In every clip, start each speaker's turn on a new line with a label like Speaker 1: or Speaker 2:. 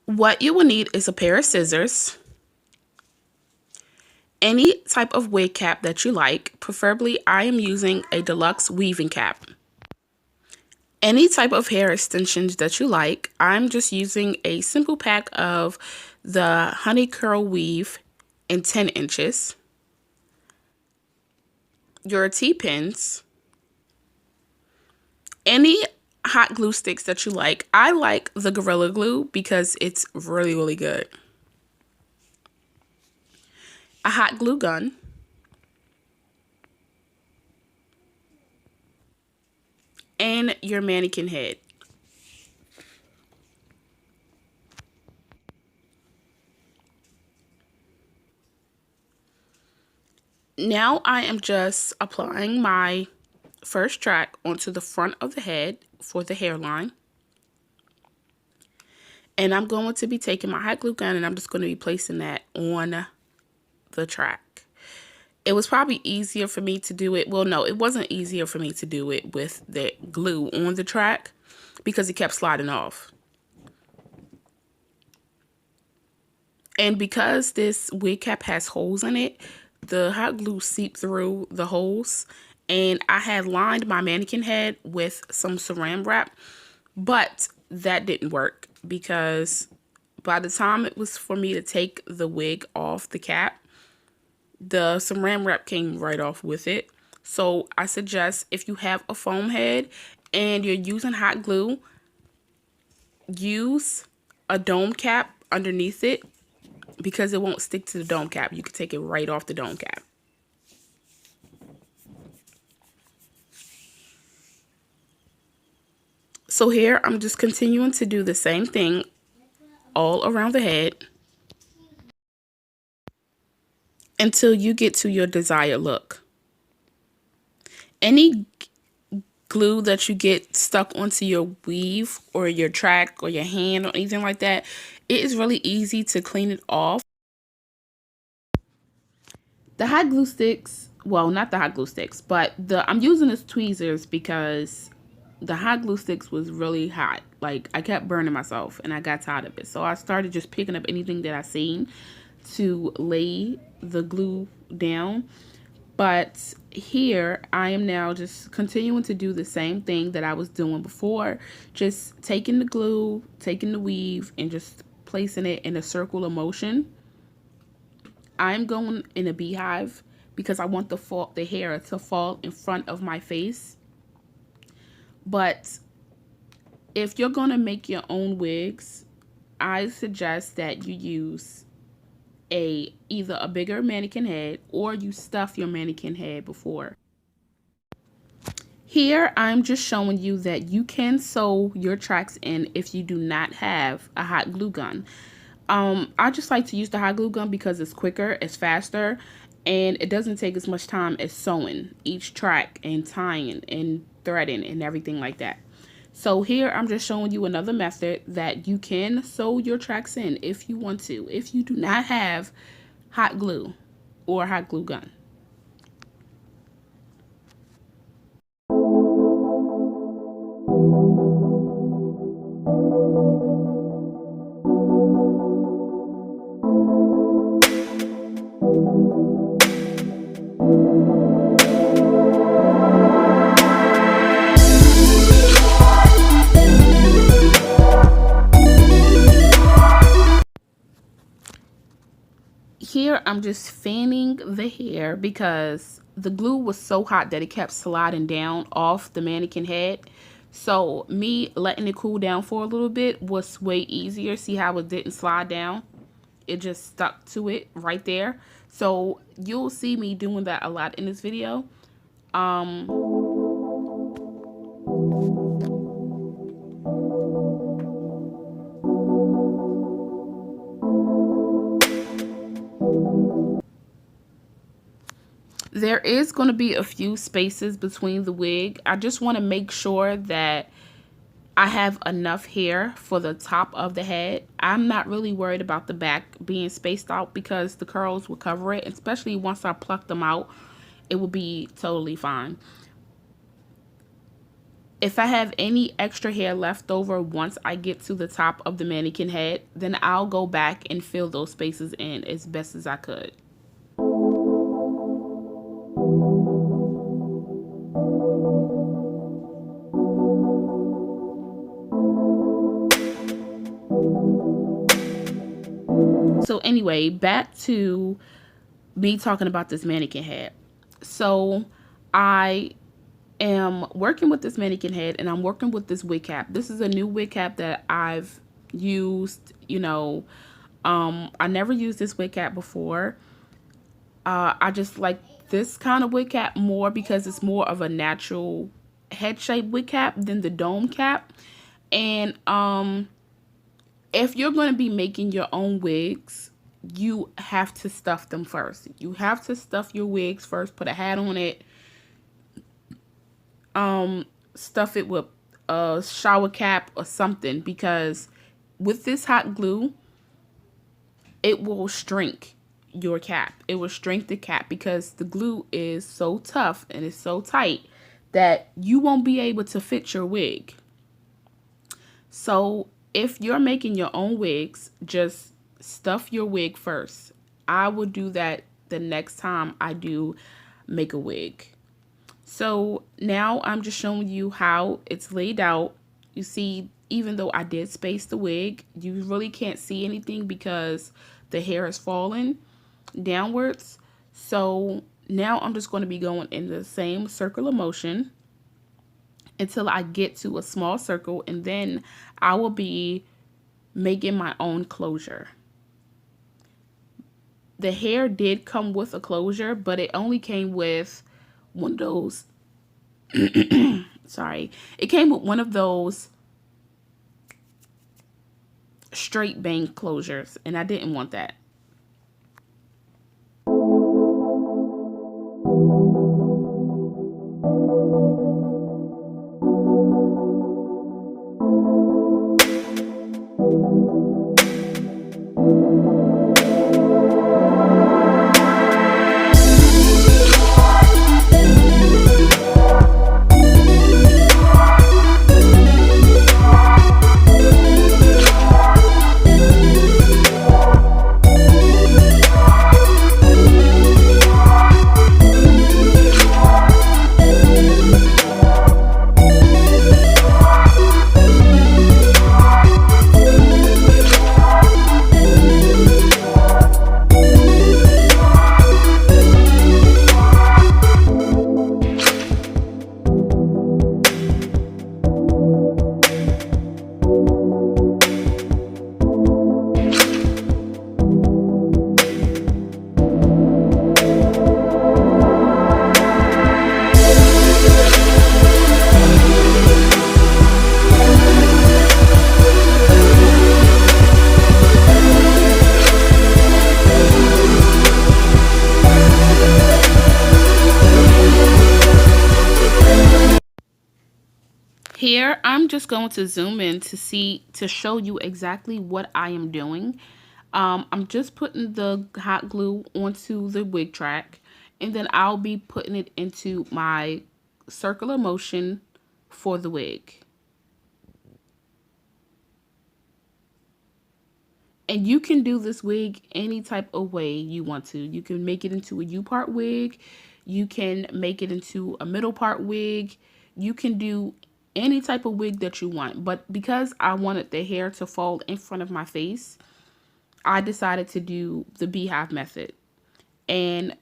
Speaker 1: What you will need is a pair of scissors, any type of wig cap that you like. Preferably, I am using a deluxe weaving cap. Any type of hair extensions that you like. I'm just using a simple pack of the Honey Curl Weave in 10 inches. Your T-pins. Any hot glue sticks that you like. I like the Gorilla Glue because it's really, really good. A hot glue gun. And your mannequin head. Now I am just applying my first track onto the front of the head for the hairline. And I'm going to be taking my hot glue gun and I'm just going to be placing that on the track. It was probably easier for me to do it. Well, no, it wasn't easier for me to do it with the glue on the track because it kept sliding off. And because this wig cap has holes in it, the hot glue seeped through the holes. And I had lined my mannequin head with some saran wrap, but that didn't work because by the time it was for me to take the wig off the cap, the saran wrap came right off with it. So I suggest if you have a foam head and you're using hot glue, use a dome cap underneath it because it won't stick to the dome cap. You can take it right off the dome cap. So here I'm just continuing to do the same thing all around the head until you get to your desired look. Any glue that you get stuck onto your weave or your track or your hand or anything like that, it is really easy to clean it off. The hot glue sticks, well, not the hot glue sticks, but I'm using this tweezers because the hot glue sticks was really hot. Like, I kept burning myself and I got tired of it. So I started just picking up anything that I seen to lay the glue down. But here I am now just continuing to do the same thing that I was doing before. Just taking the glue, taking the weave, and just placing it in a circular motion. I'm going in a beehive because I want the hair to fall in front of my face. But if you're going to make your own wigs, I suggest that you use either a bigger mannequin head or you stuff your mannequin head before. Here, I'm just showing you that you can sew your tracks in if you do not have a hot glue gun. I just like to use the hot glue gun because it's quicker, it's faster, and it doesn't take as much time as sewing each track and tying and threading and everything like that. So here I'm just showing you another method that you can sew your tracks in if you want to, if you do not have hot glue or a hot glue gun. Here I'm just fanning the hair because the glue was so hot that it kept sliding down off the mannequin head. So me letting it cool down for a little bit was way easier. See how it didn't slide down? It just stuck to it right there. So you'll see me doing that a lot in this video. There is going to be a few spaces between the wig. I just want to make sure that I have enough hair for the top of the head. I'm not really worried about the back being spaced out because the curls will cover it, especially once I pluck them out, it will be totally fine. If I have any extra hair left over once I get to the top of the mannequin head, then I'll go back and fill those spaces in as best as I could. So anyway, back to me talking about this mannequin head. So I am working with this mannequin head and I'm working with this wig cap. This is a new wig cap that I've used, I never used this wig cap before. I just like this kind of wig cap more because it's more of a natural head shape wig cap than the dome cap. And if you're going to be making your own wigs, you have to stuff them first. You have to stuff your wigs first, put a hat on it, stuff it with a shower cap or something, because with this hot glue, it will shrink your cap. It will shrink the cap because the glue is so tough and it's so tight that you won't be able to fit your wig. So if you're making your own wigs, just stuff your wig first. I will do that the next time I do make a wig. So now I'm just showing you how it's laid out. You see, even though I did space the wig, you really can't see anything because the hair is falling downwards. So now I'm just going to be going in the same circular motion until I get to a small circle, and then I will be making my own closure. The hair did come with a closure, but it only came with one of those sorry, it came with one of those straight bang closures, and I didn't want that. Here, I'm just going to zoom in to show you exactly what I am doing. I'm just putting the hot glue onto the wig track, and then I'll be putting it into my circular motion for the wig. And you can do this wig any type of way you want to. You can make it into a U-part wig. You can make it into a middle part wig. You can do any type of wig that you want. But because I wanted the hair to fall in front of my face, I decided to do the beehive method. And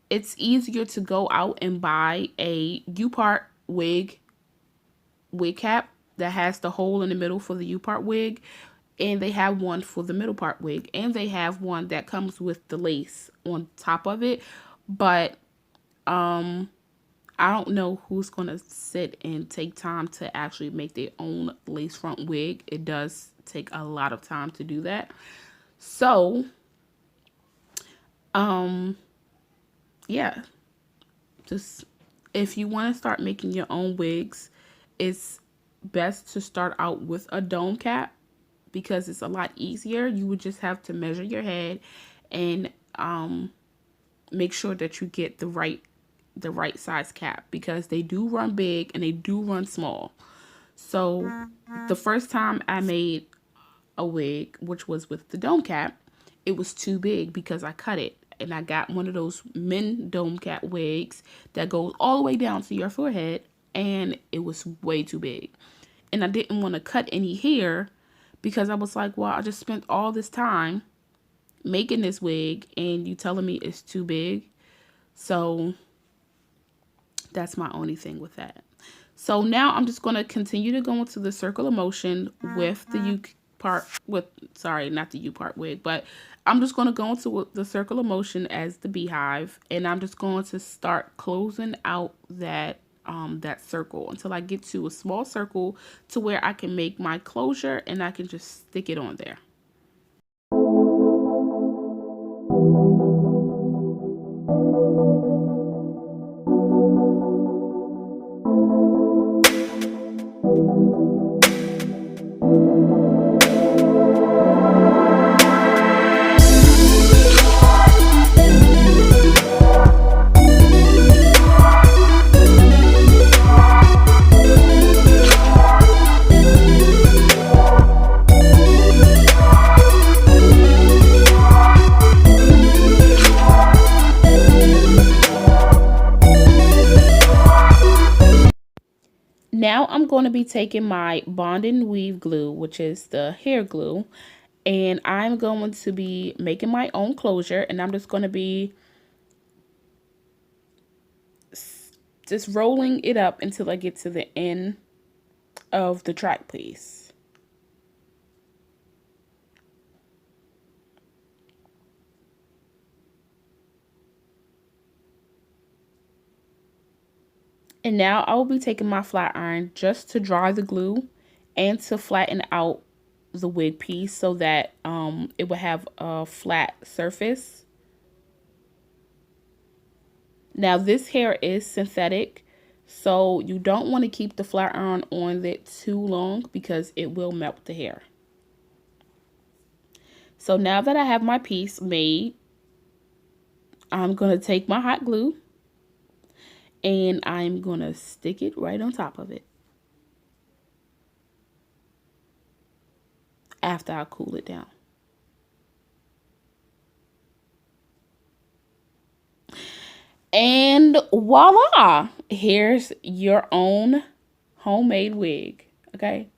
Speaker 1: it's easier to go out and buy a U-part wig cap that has the hole in the middle for the U-part wig. And they have one for the middle part wig. And they have one that comes with the lace on top of it. But I don't know who's going to sit and take time to actually make their own lace front wig. It does take a lot of time to do that. So, yeah. Just, if you want to start making your own wigs, it's best to start out with a dome cap because it's a lot easier. You would just have to measure your head and make sure that you get the right the right size cap, because they do run big and they do run small. So the first time I made a wig, which was with the dome cap, it was too big because I cut it. And I got one of those men dome cap wigs that goes all the way down to your forehead, and it was way too big. And I didn't want to cut any hair because I was like, well, I just spent all this time making this wig and you telling me it's too big. So that's my only thing with that. So now I'm just going to continue to go into the circle of motion with the U part, with, sorry, not the U part wig, but I'm just going to go into the circle of motion as the beehive, and I'm just going to start closing out that that circle until I get to a small circle to where I can make my closure and I can just stick it on there. Now I'm going to be taking my Bond and Weave glue, which is the hair glue, and I'm going to be making my own closure, and I'm just going to be just rolling it up until I get to the end of the track piece. And now I will be taking my flat iron just to dry the glue and to flatten out the wig piece so that it will have a flat surface. Now this hair is synthetic, so you don't want to keep the flat iron on it too long because it will melt the hair. So now that I have my piece made, I'm going to take my hot glue and I'm going to stick it right on top of it after I cool it down. And voila, here's your own homemade wig, okay?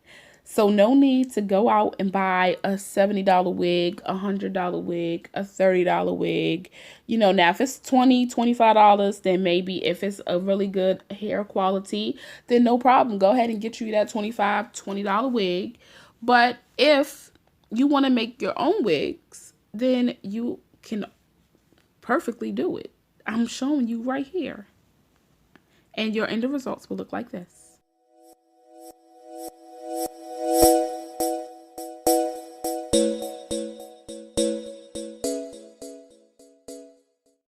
Speaker 1: So no need to go out and buy a $70 wig, a $100 wig, a $30 wig. You know, now if it's $20, $25, then maybe if it's a really good hair quality, then no problem. Go ahead and get you that $25, $20 wig. But if you want to make your own wigs, then you can perfectly do it. I'm showing you right here. And your end results will look like this.